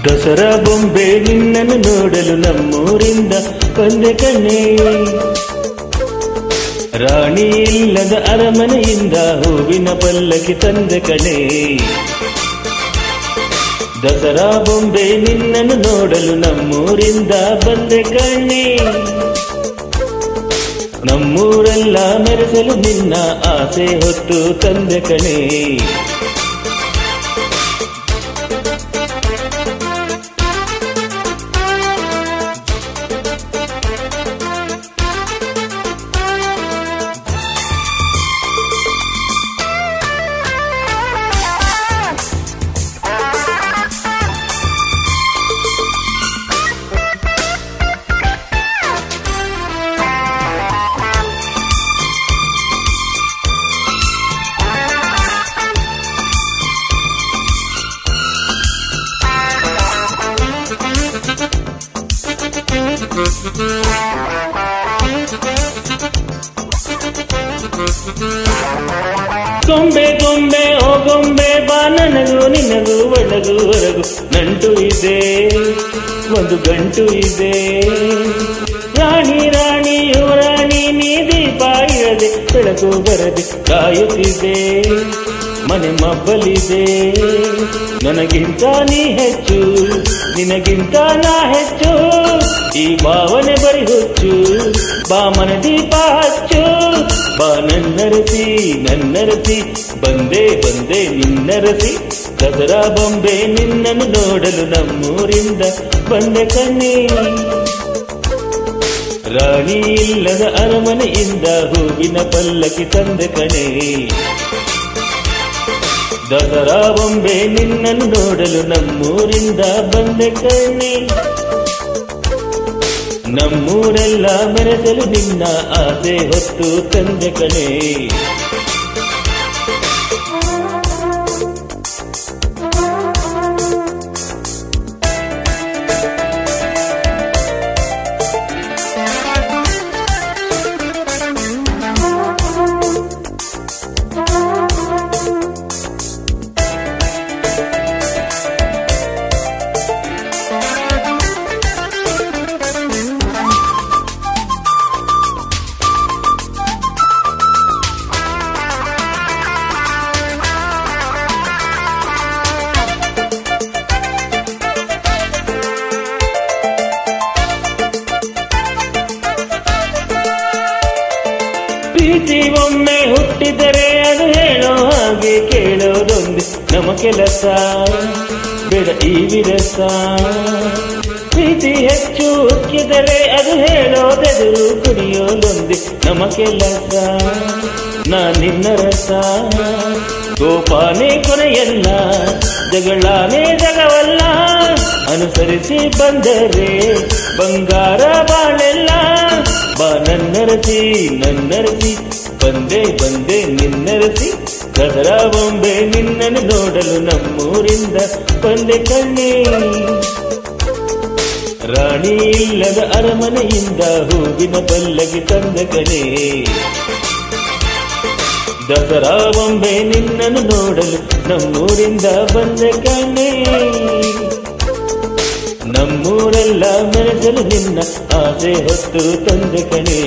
ದಸರಾ ಬೊಂಬೆ ನಿನ್ನನ್ನು ನೋಡಲು ನಮ್ಮೂರಿಂದ ಬಂದೆ ಕಣ್ಣೇ. ರಾಣಿ ಇಲ್ಲದ ಅರಮನೆಯಿಂದ ಹೂವಿನ ಪಲ್ಲಕ್ಕಿ ತಂದೆ ಕಣೆ. ದಸರಾ ಬೊಂಬೆ ನಿನ್ನನ್ನು ನೋಡಲು ನಮ್ಮೂರಿಂದ ಬಂದೆ ಕಣ್ಣೇ. ನಮ್ಮೂರೆಲ್ಲ ಮೆರೆಸಲು ನಿನ್ನ ಆಸೆ ಹೊತ್ತು ತಂದೆ ಕಣೆ. ಗೊಂಬೆ ಗೊಂಬೆ ಓ ಗೊಂಬೆ ಬಾ, ನನಗೂ ನಿನಗೂ ಒಳಗೂ ಹೊರಗು ನಂಟು ಇದೆ, ಒಂದು ಗಂಟು ಇದೆ. ರಾಣಿ ರಾಣಿ ಯುವರಾಣಿ ನೀ ದೀಪ ಇರದೆ ಬೆಳಕು ಬರದೆ ಕಾಯುತ್ತಿದೆ, ಮನೆ ಮಬ್ಬಲಿದೆ. ನನಗಿಂತ ನೀ ಹೆಚ್ಚು, ನಿನಗಿಂತ ನಾ ಹೆಚ್ಚು, ಈ ಭಾವನೆ ಬರಿ ಹುಚ್ಚು. ಬಾ ಮನ ದೀಪ ಹಚ್ಚು, ಬಾ ನನ್ನರಸಿ ನನ್ನರಸಿ, ಬಂದೆ ಬಂದೆ ನಿನ್ನರಸಿ. ದಸರಾ ಬೊಂಬೆ ನಿನ್ನನ್ನು ನೋಡಲು ನಮ್ಮೂರಿಂದ ಬಂದೆ ಕಣ್ಣೇ. ರಾಣಿ ಇಲ್ಲದ ಅರಮನೆಯಿಂದ ಹೂವಿನ ಪಲ್ಲಕ್ಕಿ ತಂದೆ ಕಣೆ. ದಸರಾ ಬೊಂಬೆ ನಿನ್ನನ್ನು ನೋಡಲು ನಮ್ಮೂರಿಂದ ಬಂದೆ ಕಣ್ಣೇ. ನಮ್ಮೂರೆಲ್ಲ ಮೆರೆಸಲು ನಿನ್ನ ಆಸೆ ಹೊತ್ತು ತಂದೆ ಕಣೆ. ಪ್ರೀತಿ ಒಮ್ಮೆ ಹುಟ್ಟಿದರೆ ಅದು ಹೇಳೋ ಹಾಗೆ ಕೇಳೋದೊಂದು ನಮ್ಮ ಕೆಲಸ, ಬೇಡ ಈ ವಿರಸ. ಪ್ರೀತಿ ಹೆಚ್ಚು ಉಕ್ಕಿದರೆ ಅದು ಹೇಳೋದೆದುರು ಕುಡಿಯೋದೊಂದು ನಮ್ಮ ಕೆಲಸ. ನಾ ನಿನ್ನ ರಸ, ಗೋಪಾನೇ ಕೊನೆಯಲ್ಲ, ಜಗಳಾನೇ ಜಗವಲ್ಲ. ಅನುಸರಿಸಿ ಬಂದರೆ ಬಂಗಾರ ಬಾಳೆಲ್ಲ. ಬಾ ನನ್ನರಸಿ ನನ್ನರಸಿ, ಬಂದೆ ಬಂದೆ ನಿನ್ನರಸಿ. ದಸರಾ ಬೊಂಬೆ ನಿನ್ನನ್ನು ನೋಡಲು ನಮ್ಮೂರಿಂದ ಬಂದೆ ಕಣ್ಣೇ. ರಾಣಿ ಇಲ್ಲದ ಅರಮನೆಯಿಂದ ಹೂವಿನ ಪಲ್ಲಕ್ಕಿ ತಂದೆ ಕಣೆ. ದಸರಾ ಬೊಂಬೆ ನಿನ್ನನ್ನು ನೋಡಲು ನಮ್ಮೂರಿಂದ ಬಂದೆ ಕಣ್ಣೇ. ನಮ್ಮೂರೆಲ್ಲ ಮೆರೆಸಲು ನಿನ್ನ ಆಸೆ ಹೊತ್ತು ತಂದೆ ಕಣೆ.